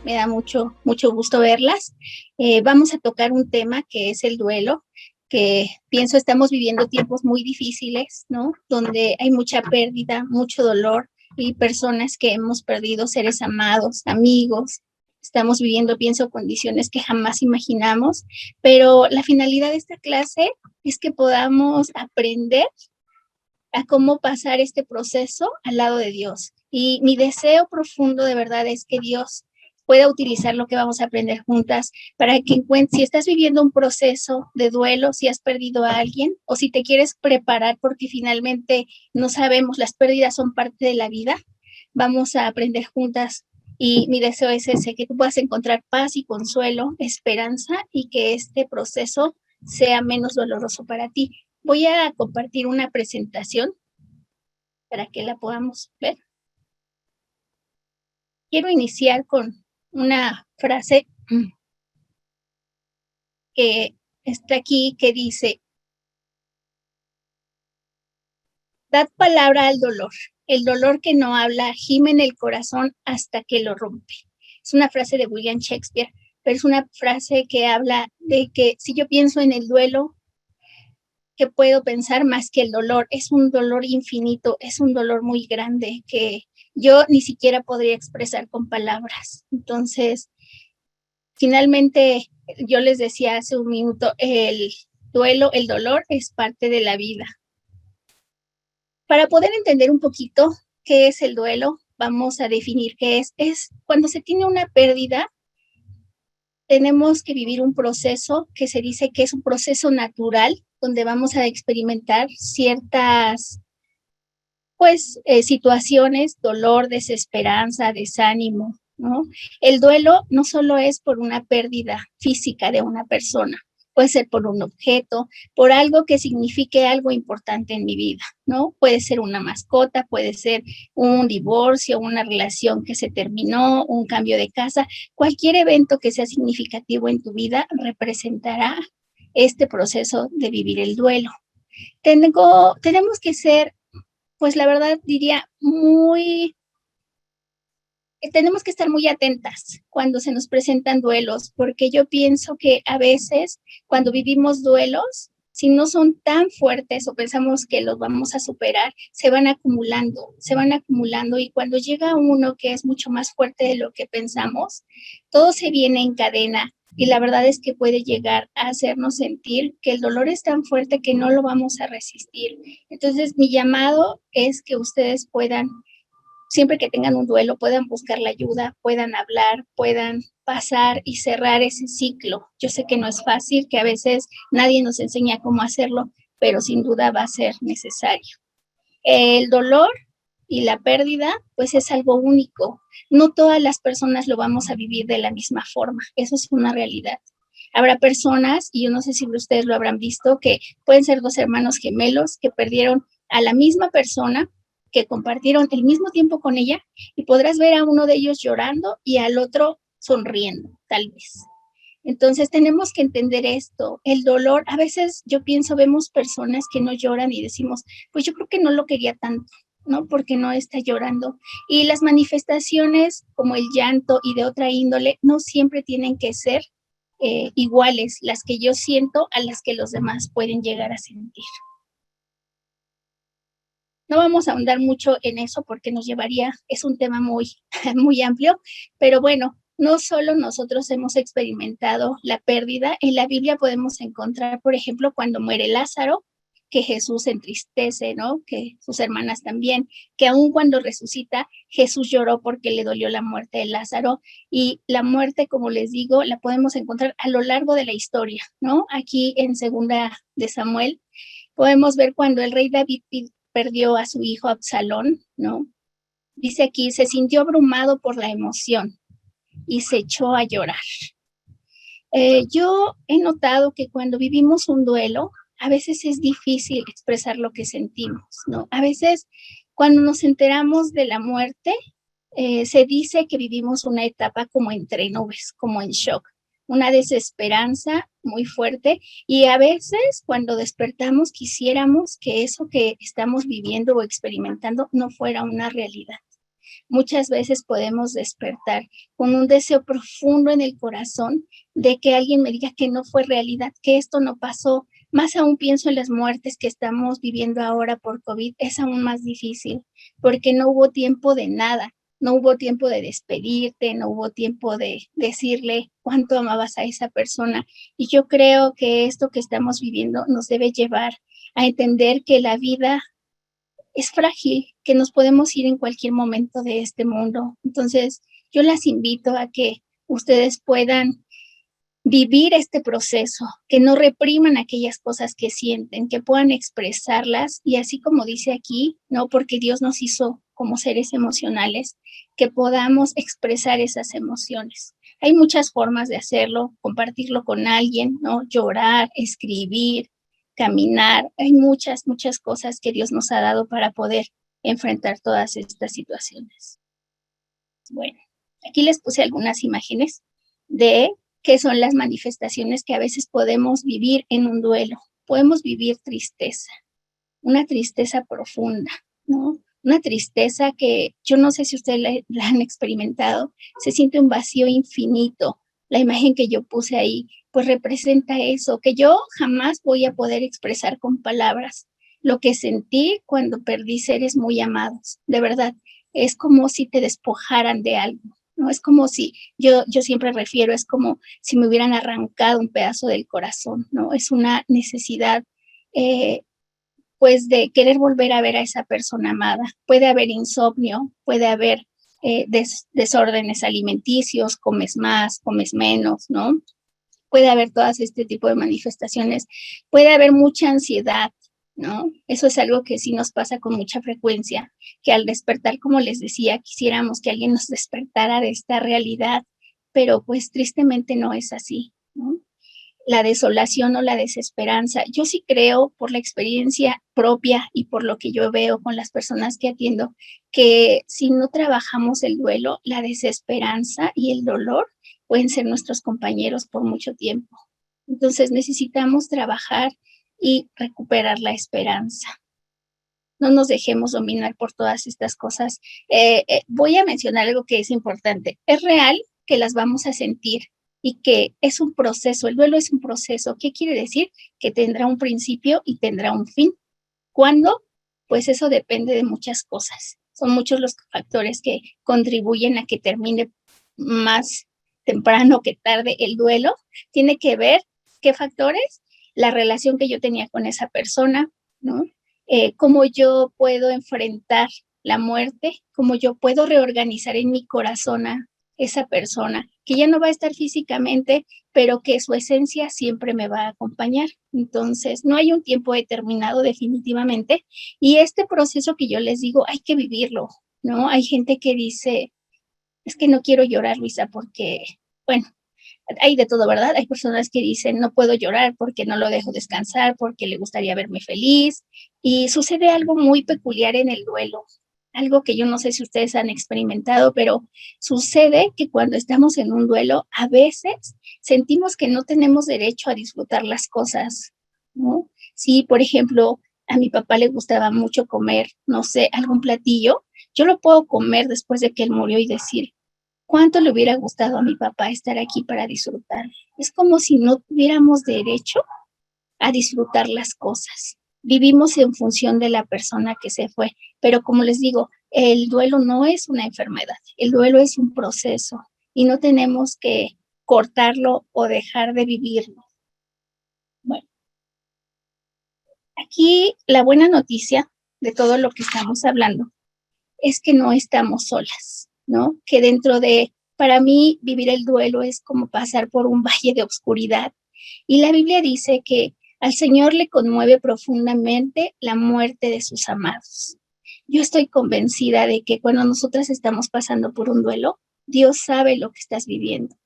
Me da mucho gusto verlas. Vamos a tocar un tema que es el duelo, que pienso estamos viviendo tiempos muy difíciles, ¿no? Donde hay mucha pérdida, mucho dolor y personas que hemos perdido seres amados, amigos. Estamos viviendo, pienso, condiciones que jamás imaginamos, pero la finalidad de esta clase es que podamos aprender a cómo pasar este proceso al lado de Dios. Y mi deseo profundo de verdad es que Dios pueda utilizar lo que vamos a aprender juntas para que si estás viviendo un proceso de duelo, si has perdido a alguien o si te quieres preparar porque finalmente no sabemos, las pérdidas son parte de la vida, vamos a aprender juntas y mi deseo es ese, que tú puedas encontrar paz y consuelo, esperanza y que este proceso sea menos doloroso para ti. Voy a compartir una presentación para que la podamos ver. Quiero iniciar con una frase que está aquí que dice: dad palabra al dolor. El dolor que no habla gime en el corazón hasta que lo rompe. Es una frase de William Shakespeare, pero es una frase que habla de que si yo pienso en el duelo, ¿qué puedo pensar más que el dolor? Es un dolor infinito, es un dolor muy grande que yo ni siquiera podría expresar con palabras. Entonces, finalmente, yo les decía hace un minuto, el duelo, el dolor es parte de la vida. Para poder entender un poquito qué es el duelo, vamos a definir qué es. Es cuando se tiene una pérdida, tenemos que vivir un proceso que se dice que es un proceso natural, donde vamos a experimentar ciertas situaciones, dolor, desesperanza, desánimo, ¿no? El duelo no solo es por una pérdida física de una persona, puede ser por un objeto, por algo que signifique algo importante en mi vida, ¿no? Puede ser una mascota, puede ser un divorcio, una relación que se terminó, un cambio de casa, cualquier evento que sea significativo en tu vida representará este proceso de vivir el duelo. Tenemos que ser, pues la verdad diría, tenemos que estar muy atentas cuando se nos presentan duelos, porque yo pienso que a veces cuando vivimos duelos, si no son tan fuertes o pensamos que los vamos a superar, se van acumulando y cuando llega uno que es mucho más fuerte de lo que pensamos, todo se viene en cadena y la verdad es que puede llegar a hacernos sentir que el dolor es tan fuerte que no lo vamos a resistir. Entonces, mi llamado es que ustedes puedan, siempre que tengan un duelo, puedan buscar la ayuda, puedan hablar, puedan pasar y cerrar ese ciclo. Yo sé que no es fácil, que a veces nadie nos enseña cómo hacerlo, pero sin duda va a ser necesario. El dolor y la pérdida, pues es algo único. No todas las personas lo vamos a vivir de la misma forma. Eso es una realidad. Habrá personas, y yo no sé si ustedes lo habrán visto, que pueden ser dos hermanos gemelos que perdieron a la misma persona, que compartieron el mismo tiempo con ella, y podrás ver a uno de ellos llorando y al otro sonriendo, tal vez. Entonces tenemos que entender esto, el dolor. A veces yo pienso, vemos personas que no lloran y decimos, pues yo creo que no lo quería tanto, ¿no? Porque no está llorando. Y las manifestaciones como el llanto y de otra índole no siempre tienen que ser iguales, las que yo siento a las que los demás pueden llegar a sentir. No vamos a ahondar mucho en eso porque nos llevaría, es un tema muy, muy amplio, pero bueno, no solo nosotros hemos experimentado la pérdida, en la Biblia podemos encontrar, por ejemplo, cuando muere Lázaro, que Jesús se entristece, ¿no? Que sus hermanas también, que aun cuando resucita, Jesús lloró porque le dolió la muerte de Lázaro, y la muerte, como les digo, la podemos encontrar a lo largo de la historia, ¿no? Aquí en Segunda de Samuel podemos ver cuando el rey David perdió a su hijo Absalón, ¿no? Dice aquí, se sintió abrumado por la emoción y se echó a llorar. Yo he notado que cuando vivimos un duelo, a veces es difícil expresar lo que sentimos, ¿no? A veces cuando nos enteramos de la muerte, se dice que vivimos una etapa como entre nubes, como en shock, una desesperanza muy fuerte, y a veces cuando despertamos quisiéramos que eso que estamos viviendo o experimentando no fuera una realidad. muchas veces podemos despertar con un deseo profundo en el corazón de que alguien me diga que no fue realidad, que esto no pasó. Más aún pienso en las muertes que estamos viviendo ahora por COVID, es aún más difícil, porque no hubo tiempo de nada, no hubo tiempo de despedirte, no hubo tiempo de decirle cuánto amabas a esa persona. Y yo creo que esto que estamos viviendo nos debe llevar a entender que la vida es frágil, que nos podemos ir en cualquier momento de este mundo. Entonces, yo las invito a que ustedes puedan vivir este proceso, que no repriman aquellas cosas que sienten, que puedan expresarlas y así como dice aquí, ¿no? Porque Dios nos hizo como seres emocionales, que podamos expresar esas emociones. Hay muchas formas de hacerlo, compartirlo con alguien, ¿no? Llorar, escribir, caminar. Hay muchas cosas que Dios nos ha dado para poder enfrentar todas estas situaciones. Bueno, aquí les puse algunas imágenes de qué son las manifestaciones que a veces podemos vivir en un duelo. Podemos vivir tristeza, una tristeza profunda, ¿no? Una tristeza que yo no sé si ustedes la han experimentado, se siente un vacío infinito. La imagen que yo puse ahí, pues representa eso, que yo jamás voy a poder expresar con palabras. Lo que sentí cuando perdí seres muy amados, de verdad, es como si te despojaran de algo, ¿no? Es como si, yo siempre refiero, es como si me hubieran arrancado un pedazo del corazón, ¿no? Es una necesidad, pues, de querer volver a ver a esa persona amada. Puede haber insomnio, puede haber desórdenes alimenticios, comes más, comes menos, ¿no? Puede haber todas este tipo de manifestaciones. Puede haber mucha ansiedad, ¿no? Eso es algo que sí nos pasa con mucha frecuencia, que al despertar, como les decía, quisiéramos que alguien nos despertara de esta realidad, pero pues tristemente no es así, ¿no? La desolación o la desesperanza. Yo sí creo, por la experiencia propia y por lo que yo veo con las personas que atiendo, que si no trabajamos el duelo, la desesperanza y el dolor pueden ser nuestros compañeros por mucho tiempo. Entonces necesitamos trabajar y recuperar la esperanza. No nos dejemos dominar por todas estas cosas. Voy a mencionar algo que es importante. Es real que las vamos a sentir y que es un proceso. El duelo es un proceso. ¿Qué quiere decir? Que tendrá un principio y tendrá un fin. ¿Cuándo? Pues eso depende de muchas cosas. Son muchos los factores que contribuyen a que termine más temprano que tarde el duelo. Tiene que ver qué factores, la relación que yo tenía con esa persona, ¿no? Cómo yo puedo enfrentar la muerte, cómo yo puedo reorganizar en mi corazón a esa persona, que ya no va a estar físicamente, pero que su esencia siempre me va a acompañar. Entonces, no hay un tiempo determinado definitivamente, y este proceso que yo les digo, hay que vivirlo, ¿no? Hay gente que dice, es que no quiero llorar, Luisa, porque, bueno, hay de todo, ¿verdad? Hay personas que dicen, no puedo llorar porque no lo dejo descansar, porque le gustaría verme feliz. Y sucede algo muy peculiar en el duelo, algo que yo no sé si ustedes han experimentado, pero sucede que cuando estamos en un duelo, a veces sentimos que no tenemos derecho a disfrutar las cosas, ¿no? Si, por ejemplo, a mi papá le gustaba mucho comer, no sé, algún platillo, yo lo puedo comer después de que él murió y decir, ¿cuánto le hubiera gustado a mi papá estar aquí para disfrutar? Es como si no tuviéramos derecho a disfrutar las cosas. Vivimos en función de la persona que se fue, pero como les digo, el duelo no es una enfermedad, el duelo es un proceso y no tenemos que cortarlo o dejar de vivirlo. Bueno, aquí la buena noticia de todo lo que estamos hablando es que no estamos solas, ¿no? Que dentro de, para mí, vivir el duelo es como pasar por un valle de oscuridad. Y la Biblia dice que al Señor le conmueve profundamente la muerte de sus amados. Yo estoy convencida de que cuando nosotras estamos pasando por un duelo, Dios sabe lo que estás viviendo.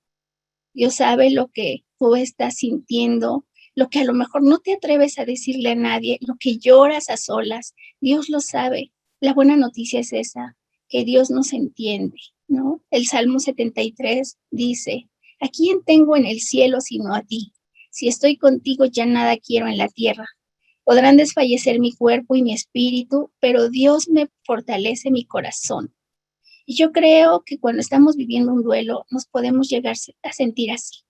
Dios sabe lo que tú estás sintiendo, lo que a lo mejor no te atreves a decirle a nadie, lo que lloras a solas. Dios lo sabe. La buena noticia es esa, que Dios nos entiende, ¿no? El Salmo 73 dice, ¿a quién tengo en el cielo sino a ti? Si estoy contigo ya nada quiero en la tierra. Podrán desfallecer mi cuerpo y mi espíritu, pero Dios me fortalece mi corazón. Y yo creo que cuando estamos viviendo un duelo nos podemos llegar a sentir así.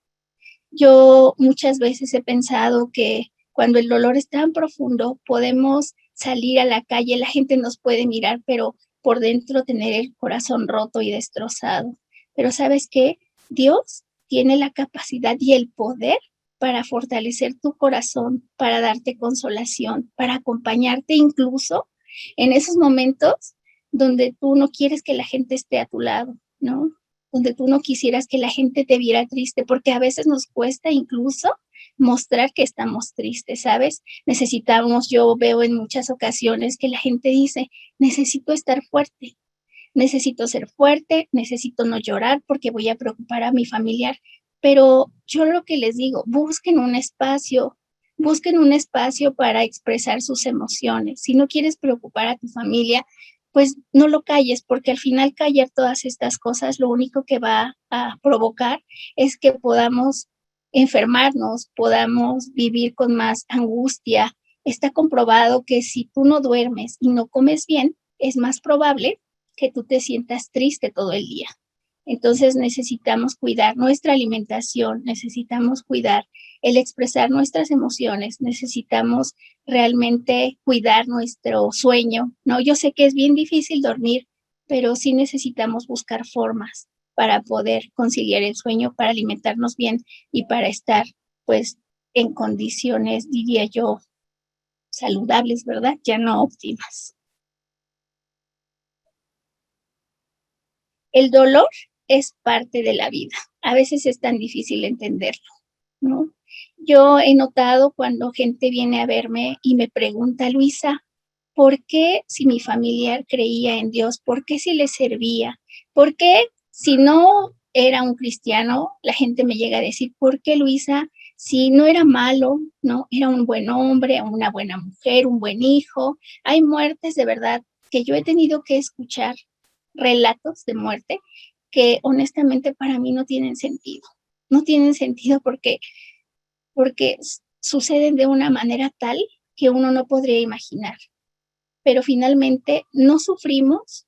Yo muchas veces he pensado que cuando el dolor es tan profundo, podemos salir a la calle, la gente nos puede mirar, pero por dentro tener el corazón roto y destrozado. Pero ¿sabes qué? Dios tiene la capacidad y el poder para fortalecer tu corazón, para darte consolación, para acompañarte incluso en esos momentos donde tú no quieres que la gente esté a tu lado, ¿no? Donde tú no quisieras que la gente te viera triste, porque a veces nos cuesta incluso mostrar que estamos tristes, ¿sabes? Necesitamos, yo veo en muchas ocasiones que la gente dice, necesito estar fuerte, necesito ser fuerte, necesito no llorar porque voy a preocupar a mi familiar, pero yo lo que les digo, busquen un espacio para expresar sus emociones. Si no quieres preocupar a tu familia, pues no lo calles, porque al final callar todas estas cosas lo único que va a provocar es que podamos enfermarnos, podamos vivir con más angustia. Está comprobado que si tú no duermes y no comes bien, es más probable que tú te sientas triste todo el día. Entonces necesitamos cuidar nuestra alimentación, necesitamos cuidar el expresar nuestras emociones, necesitamos realmente cuidar nuestro sueño, ¿no? Yo sé que es bien difícil dormir, pero sí necesitamos buscar formas para poder conciliar el sueño, para alimentarnos bien y para estar, pues, en condiciones, diría yo, saludables, ¿verdad? Ya no óptimas. El dolor es parte de la vida. A veces es tan difícil entenderlo, ¿no? Yo he notado cuando gente viene a verme y me pregunta, Luisa, ¿por qué si mi familiar creía en Dios? ¿Por qué si le servía? ¿Por qué si no era un cristiano? La gente me llega a decir, ¿por qué Luisa? Si no era malo, ¿no? Era un buen hombre, una buena mujer, un buen hijo. Hay muertes de verdad que yo he tenido que escuchar relatos de muerte que honestamente para mí no tienen sentido. No tienen sentido porque suceden de una manera tal que uno no podría imaginar. Pero finalmente no sufrimos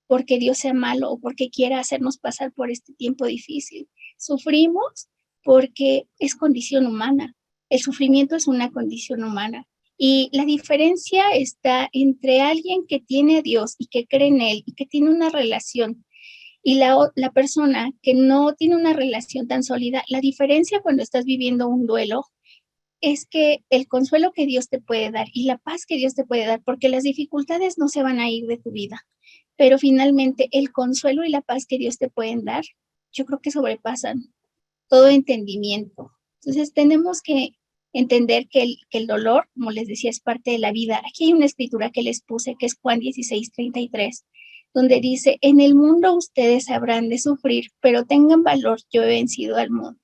porque Dios sea malo o porque quiera hacernos pasar por este tiempo difícil. Sufrimos porque es condición humana. El sufrimiento es una condición humana. Y la diferencia está entre alguien que tiene a Dios y que cree en Él y que tiene una relación y la persona que no tiene una relación tan sólida. La diferencia cuando estás viviendo un duelo es que el consuelo que Dios te puede dar y la paz que Dios te puede dar, porque las dificultades no se van a ir de tu vida, pero finalmente el consuelo y la paz que Dios te pueden dar, yo creo que sobrepasan todo entendimiento. Entonces tenemos que entender que el dolor, como les decía, es parte de la vida. Aquí hay una escritura que les puse, que es Juan 16:33, donde dice, en el mundo ustedes habrán de sufrir, pero tengan valor, yo he vencido al mundo.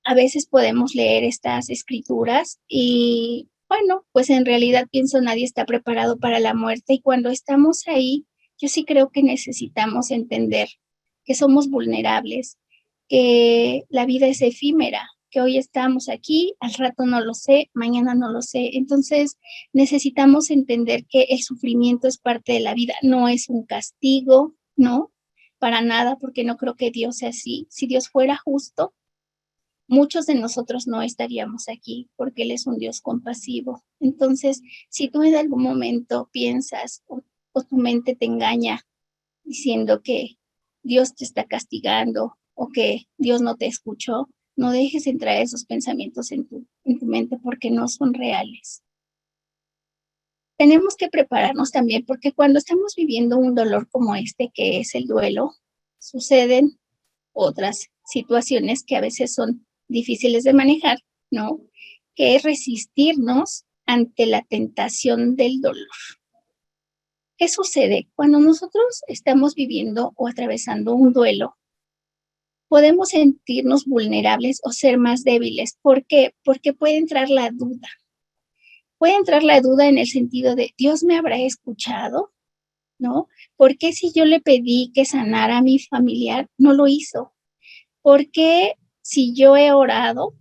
A veces podemos leer estas escrituras y, bueno, pues en realidad pienso nadie está preparado para la muerte y cuando estamos ahí, yo sí creo que necesitamos entender que somos vulnerables, que la vida es efímera, que hoy estamos aquí, al rato no lo sé, mañana no lo sé. Entonces necesitamos entender que el sufrimiento es parte de la vida, no es un castigo, ¿no? Para nada, porque no creo que Dios sea así. Si Dios fuera justo, muchos de nosotros no estaríamos aquí porque Él es un Dios compasivo. Entonces, si tú en algún momento piensas o tu mente te engaña diciendo que Dios te está castigando o que Dios no te escuchó, no dejes entrar esos pensamientos en tu mente porque no son reales. Tenemos que prepararnos también porque cuando estamos viviendo un dolor como este, que es el duelo, suceden otras situaciones que a veces son difíciles de manejar, ¿no? Que es resistirnos ante la tentación del dolor. ¿Qué sucede? Cuando nosotros estamos viviendo o atravesando un duelo, podemos sentirnos vulnerables o ser más débiles. ¿Por qué? Porque puede entrar la duda. Puede entrar la duda en el sentido de, ¿Dios me habrá escuchado? ¿No? ¿Por qué si yo le pedí que sanara a mi familiar, no lo hizo? ¿Por qué si yo he orado,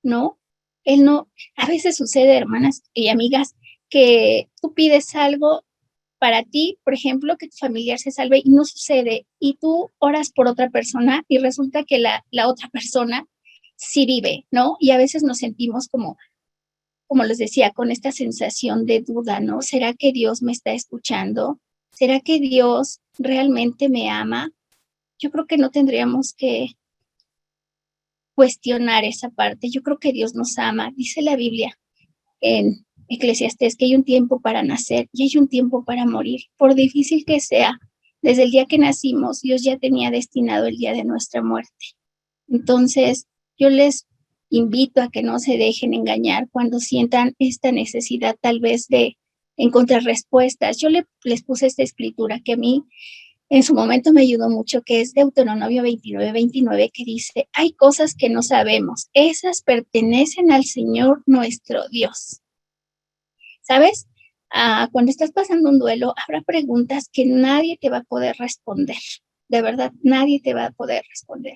no? Él no, a veces sucede, hermanas y amigas, que tú pides algo para ti, por ejemplo, que tu familiar se salve y no sucede, y tú oras por otra persona y resulta que la otra persona sí vive, ¿no? Y a veces nos sentimos como les decía, con esta sensación de duda, ¿no? ¿Será que Dios me está escuchando? ¿Será que Dios realmente me ama? Yo creo que no tendríamos que cuestionar esa parte. Yo creo que Dios nos ama. Dice la Biblia en Eclesiastés que hay un tiempo para nacer y hay un tiempo para morir. Por difícil que sea, desde el día que nacimos, Dios ya tenía destinado el día de nuestra muerte. Entonces, yo les invito a que no se dejen engañar cuando sientan esta necesidad tal vez de encontrar respuestas. Yo les puse esta escritura que a mí en su momento me ayudó mucho, que es Deuteronomio 29:29, que dice, hay cosas que no sabemos, esas pertenecen al Señor nuestro Dios. ¿Sabes? Cuando estás pasando un duelo, habrá preguntas que nadie te va a poder responder. De verdad, nadie te va a poder responder.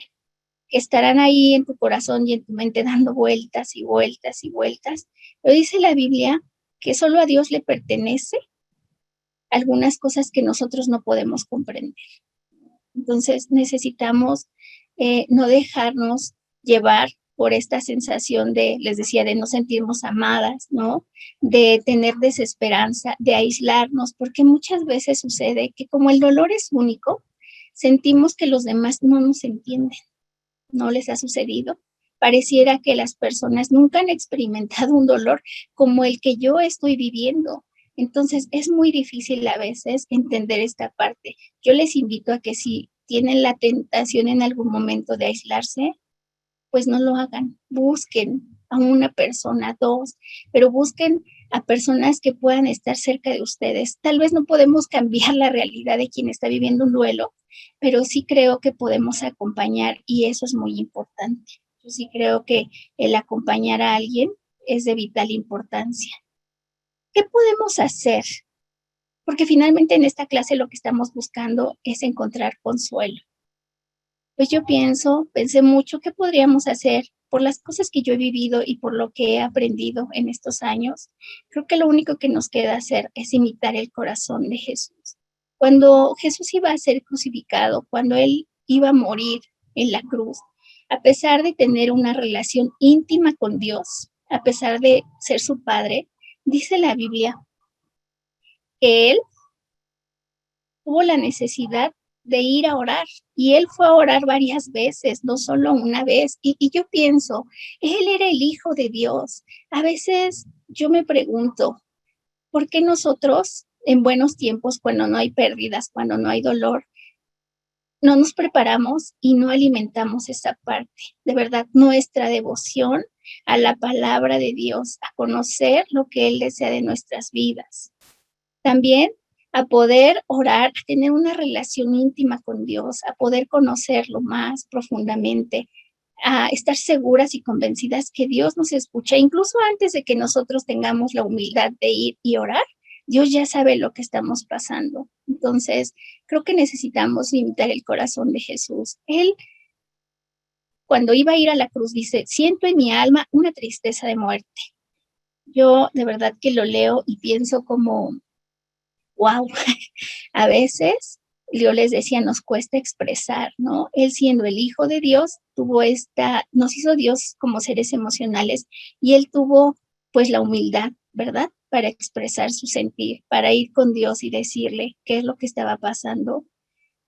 Que estarán ahí en tu corazón y en tu mente dando vueltas y vueltas y vueltas. Pero dice la Biblia que solo a Dios le pertenece algunas cosas que nosotros no podemos comprender. Entonces necesitamos no dejarnos llevar por esta sensación de, les decía, de no sentirnos amadas, ¿no? De tener desesperanza, de aislarnos, porque muchas veces sucede que como el dolor es único, sentimos que los demás no nos entienden. ¿No les ha sucedido? Pareciera que las personas nunca han experimentado un dolor como el que yo estoy viviendo. Entonces, es muy difícil a veces entender esta parte. Yo les invito a que si tienen la tentación en algún momento de aislarse, pues no lo hagan. Busquen a una persona, dos, pero busquen a personas que puedan estar cerca de ustedes. Tal vez no podemos cambiar la realidad de quien está viviendo un duelo, pero sí creo que podemos acompañar y eso es muy importante. Yo sí creo que el acompañar a alguien es de vital importancia. ¿Qué podemos hacer? Porque finalmente en esta clase lo que estamos buscando es encontrar consuelo. Pues yo pensé mucho qué podríamos hacer por las cosas que yo he vivido y por lo que he aprendido en estos años. Creo que lo único que nos queda hacer es imitar el corazón de Jesús. Cuando Jesús iba a ser crucificado, cuando él iba a morir en la cruz, a pesar de tener una relación íntima con Dios, a pesar de ser su padre, dice la Biblia que él tuvo la necesidad de ir a orar y él fue a orar varias veces, no solo una vez. Y yo pienso, él era el Hijo de Dios. A veces yo me pregunto, ¿por qué nosotros en buenos tiempos, cuando no hay pérdidas, cuando no hay dolor, no nos preparamos y no alimentamos esa parte? De verdad, nuestra devoción a la palabra de Dios, a conocer lo que Él desea de nuestras vidas. También a poder orar, a tener una relación íntima con Dios, a poder conocerlo más profundamente, a estar seguras y convencidas que Dios nos escucha, incluso antes de que nosotros tengamos la humildad de ir y orar, Dios ya sabe lo que estamos pasando. Entonces, creo que necesitamos imitar el corazón de Jesús. Él, cuando iba a ir a la cruz, dice, siento en mi alma una tristeza de muerte. Yo de verdad que lo leo y pienso como, wow, a veces, yo les decía, nos cuesta expresar, ¿no? Él siendo el Hijo de Dios, nos hizo Dios como seres emocionales y él tuvo pues la humildad, ¿verdad? Para expresar su sentir, para ir con Dios y decirle qué es lo que estaba pasando.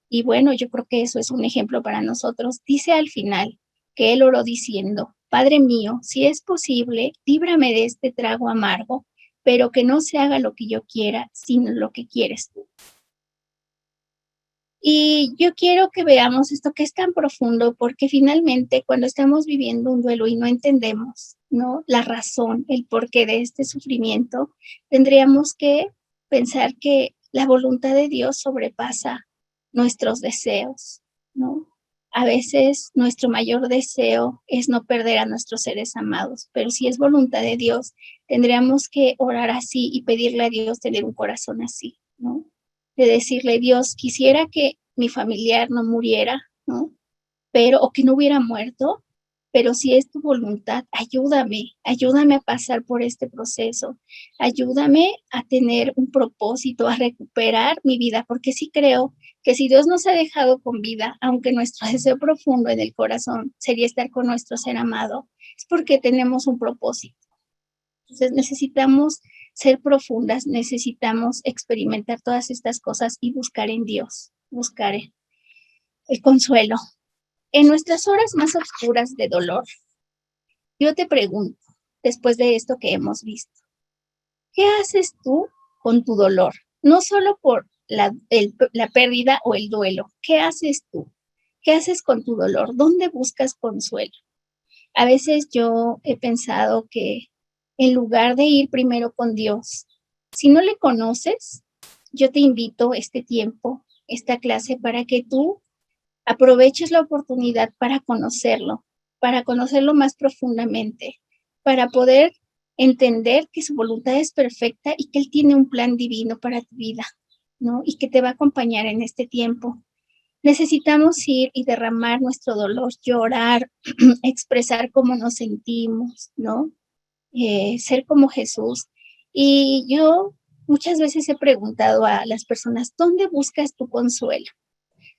Y bueno, yo creo que eso es un ejemplo para nosotros. Dice al final que él oró diciendo, Padre mío, si es posible, líbrame de este trago amargo, pero que no se haga lo que yo quiera, sino lo que quieres tú. Y yo quiero que veamos esto que es tan profundo, porque finalmente cuando estamos viviendo un duelo y no entendemos, ¿no? La razón, el porqué de este sufrimiento, tendríamos que pensar que la voluntad de Dios sobrepasa nuestros deseos, ¿no? A veces nuestro mayor deseo es no perder a nuestros seres amados, pero si es voluntad de Dios, tendríamos que orar así y pedirle a Dios tener un corazón así, ¿no? De decirle, Dios, quisiera que mi familiar no muriera, ¿no? Pero, o que no hubiera muerto, pero si es tu voluntad, ayúdame a pasar por este proceso, ayúdame a tener un propósito, a recuperar mi vida, porque sí creo que si Dios nos ha dejado con vida, aunque nuestro deseo profundo en el corazón sería estar con nuestro ser amado, es porque tenemos un propósito. Entonces necesitamos ser profundas, necesitamos experimentar todas estas cosas y buscar en Dios, buscar el consuelo. En nuestras horas más oscuras de dolor, yo te pregunto, después de esto que hemos visto, ¿qué haces tú con tu dolor? No solo por la pérdida o el duelo, ¿qué haces tú? ¿Qué haces con tu dolor? ¿Dónde buscas consuelo? A veces yo he pensado que en lugar de ir primero con Dios, si no le conoces, yo te invito este tiempo, esta clase, para que tú aproveches la oportunidad para conocerlo más profundamente, para poder entender que su voluntad es perfecta y que Él tiene un plan divino para tu vida, ¿no? Y que te va a acompañar en este tiempo. Necesitamos ir y derramar nuestro dolor, llorar, expresar cómo nos sentimos, ¿no? Ser como Jesús. Y yo muchas veces he preguntado a las personas, ¿dónde buscas tu consuelo?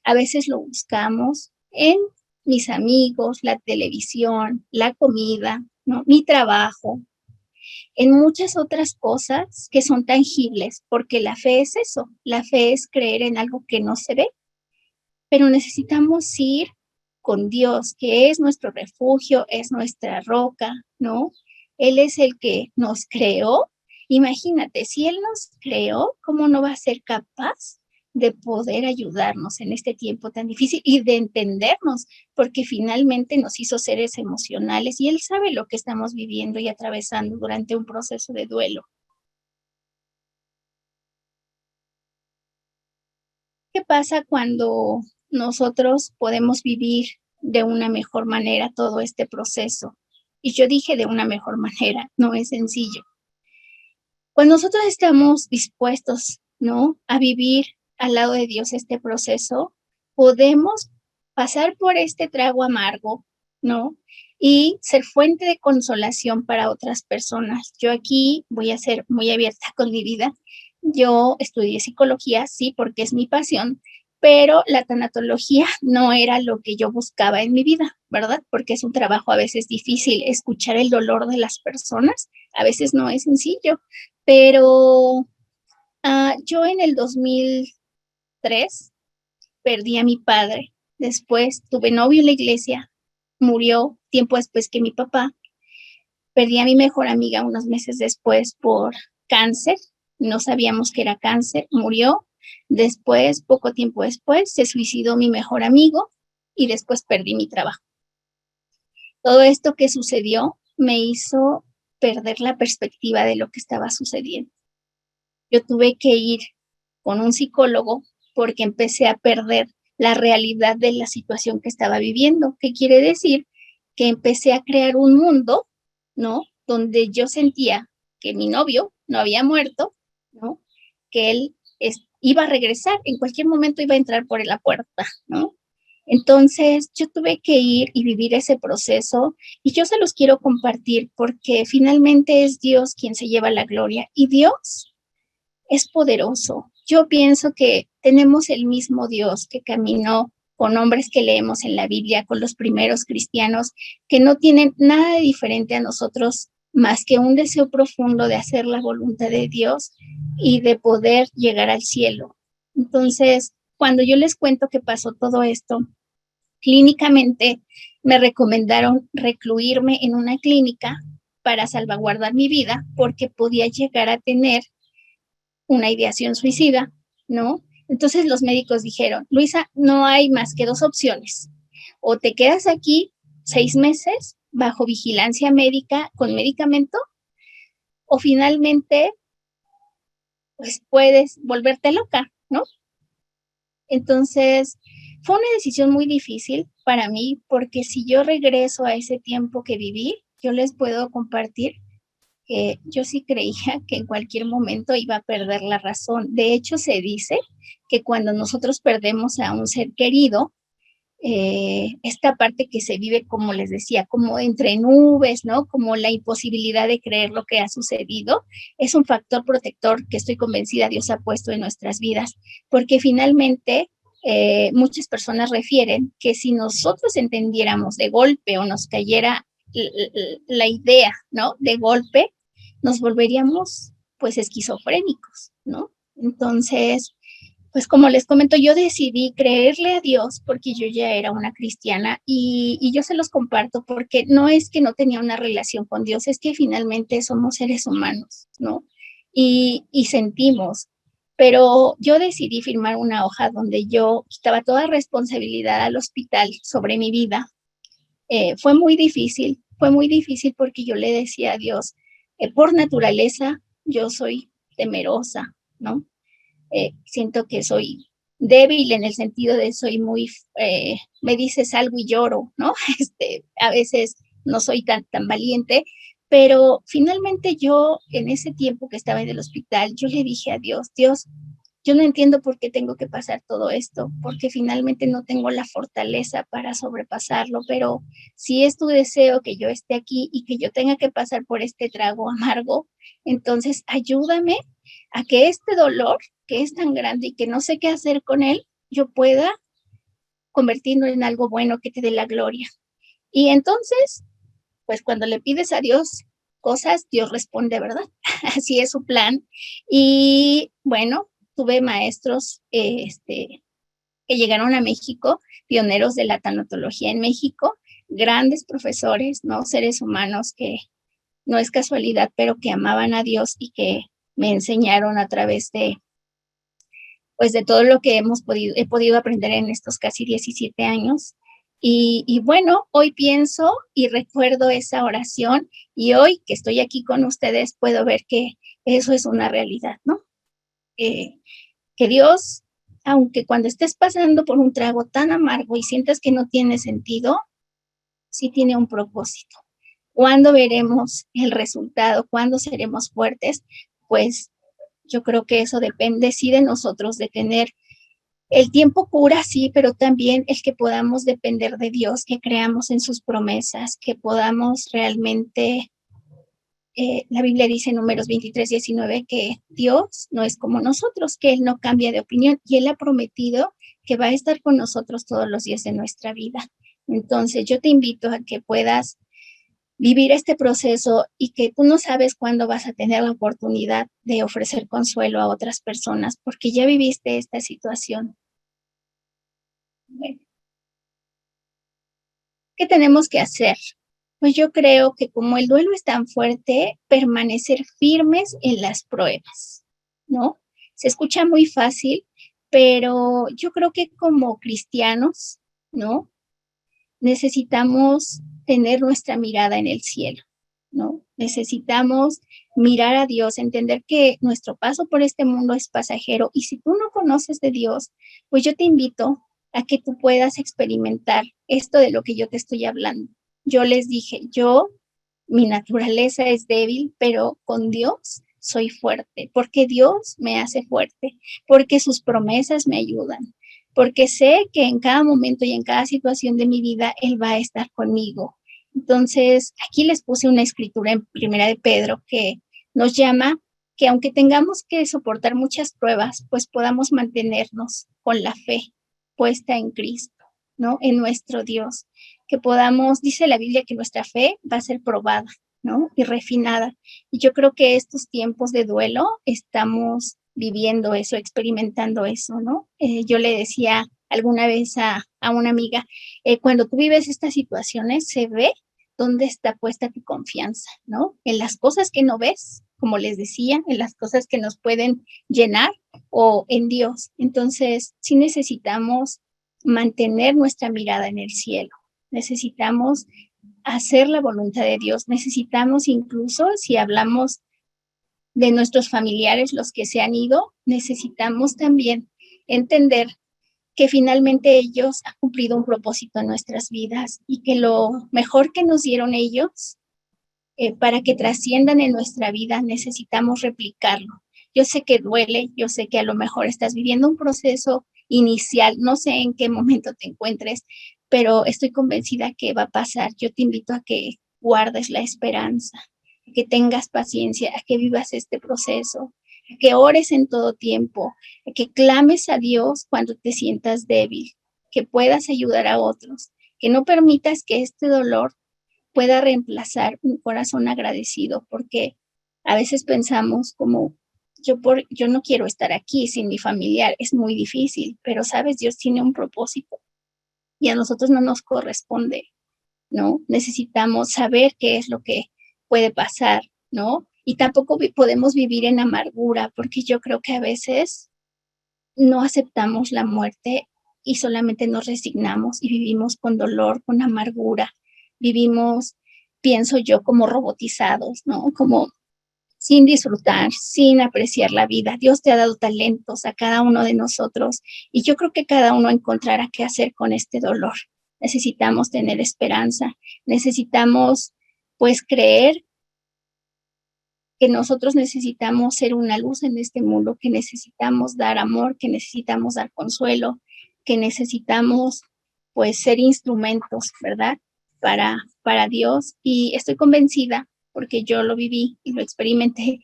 A veces lo buscamos en mis amigos, la televisión, la comida, ¿no? Mi trabajo, en muchas otras cosas que son tangibles, porque la fe es eso, la fe es creer en algo que no se ve, pero necesitamos ir con Dios, que es nuestro refugio, es nuestra roca, ¿no? Él es el que nos creó. Imagínate, si Él nos creó, ¿cómo no va a ser capaz de poder ayudarnos en este tiempo tan difícil y de entendernos? Porque finalmente nos hizo seres emocionales y Él sabe lo que estamos viviendo y atravesando durante un proceso de duelo. ¿Qué pasa cuando nosotros podemos vivir de una mejor manera todo este proceso? Y yo dije de una mejor manera, no es sencillo. Cuando nosotros estamos dispuestos, ¿no?, a vivir al lado de Dios este proceso, podemos pasar por este trago amargo, ¿no? Y ser fuente de consolación para otras personas. Yo aquí voy a ser muy abierta con mi vida. Yo estudié psicología, sí, porque es mi pasión, pero la tanatología no era lo que yo buscaba en mi vida, ¿verdad? Porque es un trabajo a veces difícil. Escuchar el dolor de las personas a veces no es sencillo, pero yo en el 2003 perdí a mi padre. Después tuve novio en la iglesia, murió tiempo después que mi papá. Perdí a mi mejor amiga unos meses después por cáncer. No sabíamos que era cáncer, murió. Después, poco tiempo después, se suicidó mi mejor amigo y después perdí mi trabajo. Todo esto que sucedió me hizo perder la perspectiva de lo que estaba sucediendo. Yo tuve que ir con un psicólogo porque empecé a perder la realidad de la situación que estaba viviendo. ¿Qué quiere decir? Que empecé a crear un mundo, ¿no?, donde yo sentía que mi novio no había muerto, ¿no?, que él iba a regresar, en cualquier momento iba a entrar por la puerta, ¿no? Entonces, yo tuve que ir y vivir ese proceso y yo se los quiero compartir porque finalmente es Dios quien se lleva la gloria y Dios es poderoso. Yo pienso que tenemos el mismo Dios que caminó con hombres que leemos en la Biblia, con los primeros cristianos, que no tienen nada de diferente a nosotros más que un deseo profundo de hacer la voluntad de Dios y de poder llegar al cielo. Entonces, cuando yo les cuento que pasó todo esto, clínicamente me recomendaron recluirme en una clínica para salvaguardar mi vida porque podía llegar a tener una ideación suicida, ¿no? Entonces los médicos dijeron, Luisa, no hay más que dos opciones. O te quedas aquí 6 meses bajo vigilancia médica con medicamento, o finalmente, pues puedes volverte loca, ¿no? Entonces, fue una decisión muy difícil para mí, porque si yo regreso a ese tiempo que viví, yo les puedo compartir que yo sí creía que en cualquier momento iba a perder la razón. De hecho, se dice que cuando nosotros perdemos a un ser querido, esta parte que se vive, como les decía, como entre nubes, ¿no? Como la imposibilidad de creer lo que ha sucedido, es un factor protector que estoy convencida Dios ha puesto en nuestras vidas, porque finalmente muchas personas refieren que si nosotros entendiéramos de golpe o nos cayera la idea, ¿no? De golpe, nos volveríamos pues esquizofrénicos, ¿no? Entonces, pues como les comento, yo decidí creerle a Dios porque yo ya era una cristiana y yo se los comparto porque no es que no tenía una relación con Dios, es que finalmente somos seres humanos, ¿no? Y sentimos, pero yo decidí firmar una hoja donde yo quitaba toda responsabilidad al hospital sobre mi vida. Fue muy difícil porque yo le decía a Dios, por naturaleza yo soy temerosa, ¿no? Siento que soy débil en el sentido de soy muy, me dices algo y lloro, ¿no? A veces no soy tan valiente, pero finalmente yo en ese tiempo que estaba en el hospital, yo le dije a Dios, Dios, yo no entiendo por qué tengo que pasar todo esto, porque finalmente no tengo la fortaleza para sobrepasarlo, pero si es tu deseo que yo esté aquí y que yo tenga que pasar por este trago amargo, entonces ayúdame a que este dolor que es tan grande y que no sé qué hacer con él, yo pueda convertirlo en algo bueno que te dé la gloria. Y entonces, pues cuando le pides a Dios cosas, Dios responde, ¿verdad? Así es su plan. Y bueno, tuve maestros que llegaron a México, pioneros de la tanatología en México, grandes profesores, ¿no? Seres humanos que no es casualidad, pero que amaban a Dios y que me enseñaron a través de, pues, de todo lo que he podido aprender en estos casi 17 años. Y bueno, hoy pienso y recuerdo esa oración y hoy que estoy aquí con ustedes puedo ver que eso es una realidad, ¿no? Eh, que Dios, aunque cuando estés pasando por un trago tan amargo y sientas que no tiene sentido, sí tiene un propósito. ¿Cuándo veremos el resultado? ¿Cuándo seremos fuertes? Pues yo creo que eso depende sí de nosotros, de tener el tiempo cura, sí, pero también el que podamos depender de Dios, que creamos en sus promesas, que podamos realmente, la Biblia dice en Números 23:19 que Dios no es como nosotros, que Él no cambia de opinión y Él ha prometido que va a estar con nosotros todos los días de nuestra vida. Entonces yo te invito a que puedas vivir este proceso y que tú no sabes cuándo vas a tener la oportunidad de ofrecer consuelo a otras personas porque ya viviste esta situación. Bueno, ¿qué tenemos que hacer? Pues yo creo que como el duelo es tan fuerte, permanecer firmes en las pruebas, ¿no? Se escucha muy fácil, pero yo creo que como cristianos, ¿no? Necesitamos tener nuestra mirada en el cielo, ¿no? Necesitamos mirar a Dios, entender que nuestro paso por este mundo es pasajero y si tú no conoces de Dios, pues yo te invito a que tú puedas experimentar esto de lo que yo te estoy hablando. Yo les dije, mi naturaleza es débil, pero con Dios soy fuerte, porque Dios me hace fuerte, porque sus promesas me ayudan, porque sé que en cada momento y en cada situación de mi vida Él va a estar conmigo. Entonces, aquí les puse una escritura en Primera de Pedro que nos llama que aunque tengamos que soportar muchas pruebas, pues podamos mantenernos con la fe puesta en Cristo, ¿no? En nuestro Dios. Que podamos, dice la Biblia que nuestra fe va a ser probada, ¿no? Y refinada. Y yo creo que estos tiempos de duelo estamos viviendo eso, experimentando eso, ¿no? Yo le decía alguna vez a una amiga, cuando tú vives estas situaciones, se ve dónde está puesta tu confianza, ¿no? En las cosas que no ves, como les decía, en las cosas que nos pueden llenar o en Dios. Entonces, sí necesitamos mantener nuestra mirada en el cielo. Necesitamos hacer la voluntad de Dios. Necesitamos incluso, si hablamos de nuestros familiares, los que se han ido, necesitamos también entender que finalmente ellos han cumplido un propósito en nuestras vidas y que lo mejor que nos dieron ellos para que trasciendan en nuestra vida necesitamos replicarlo. Yo sé que duele, yo sé que a lo mejor estás viviendo un proceso inicial. No sé en qué momento te encuentres, pero estoy convencida que va a pasar. Yo te invito a que guardes la esperanza, a que tengas paciencia, a que vivas este proceso, a que ores en todo tiempo, a que clames a Dios cuando te sientas débil, que puedas ayudar a otros, que no permitas que este dolor pueda reemplazar un corazón agradecido, porque a veces pensamos como yo no quiero estar aquí sin mi familiar, es muy difícil, pero sabes, Dios tiene un propósito y a nosotros no nos corresponde, ¿no? Necesitamos saber qué es lo que puede pasar, ¿no? Y tampoco podemos vivir en amargura, porque yo creo que a veces no aceptamos la muerte y solamente nos resignamos y vivimos con dolor, con amargura. Vivimos, pienso yo, como robotizados, ¿no? Como sin disfrutar, sin apreciar la vida. Dios te ha dado talentos a cada uno de nosotros y yo creo que cada uno encontrará qué hacer con este dolor. Necesitamos tener esperanza, necesitamos pues creer que nosotros necesitamos ser una luz en este mundo, que necesitamos dar amor, que necesitamos dar consuelo, que necesitamos pues ser instrumentos, ¿verdad? Para Dios. Y estoy convencida, porque yo lo viví y lo experimenté,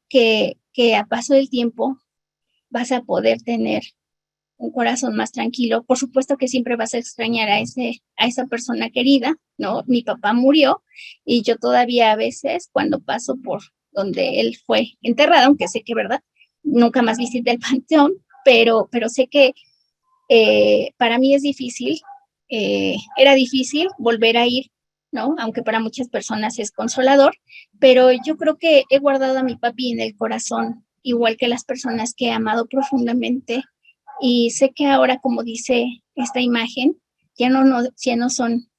que a paso del tiempo vas a poder tener un corazón más tranquilo. Por supuesto que siempre vas a extrañar a esa persona querida, ¿no? Mi papá murió y yo todavía a veces cuando paso por donde él fue enterrado, aunque sé que, ¿verdad? Nunca más visité el panteón, pero sé que para mí es difícil, era difícil volver a ir, ¿no? Aunque para muchas personas es consolador, pero yo creo que he guardado a mi papi en el corazón, igual que las personas que he amado profundamente. Y sé que ahora, como dice esta imagen, ya no son,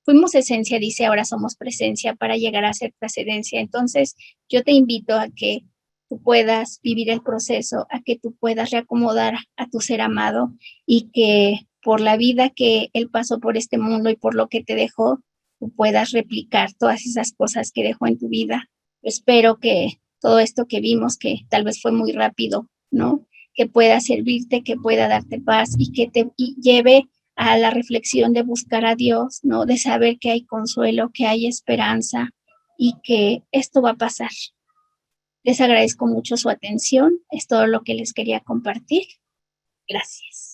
fuimos esencia, dice, ahora somos presencia para llegar a ser trascendencia. Entonces, yo te invito a que tú puedas vivir el proceso, a que tú puedas reacomodar a tu ser amado y que por la vida que él pasó por este mundo y por lo que te dejó, tú puedas replicar todas esas cosas que dejó en tu vida. Espero que todo esto que vimos, que tal vez fue muy rápido, ¿no? Que pueda servirte, que pueda darte paz y que te lleve a la reflexión de buscar a Dios, ¿no? De saber que hay consuelo, que hay esperanza y que esto va a pasar. Les agradezco mucho su atención. Es todo lo que les quería compartir. Gracias.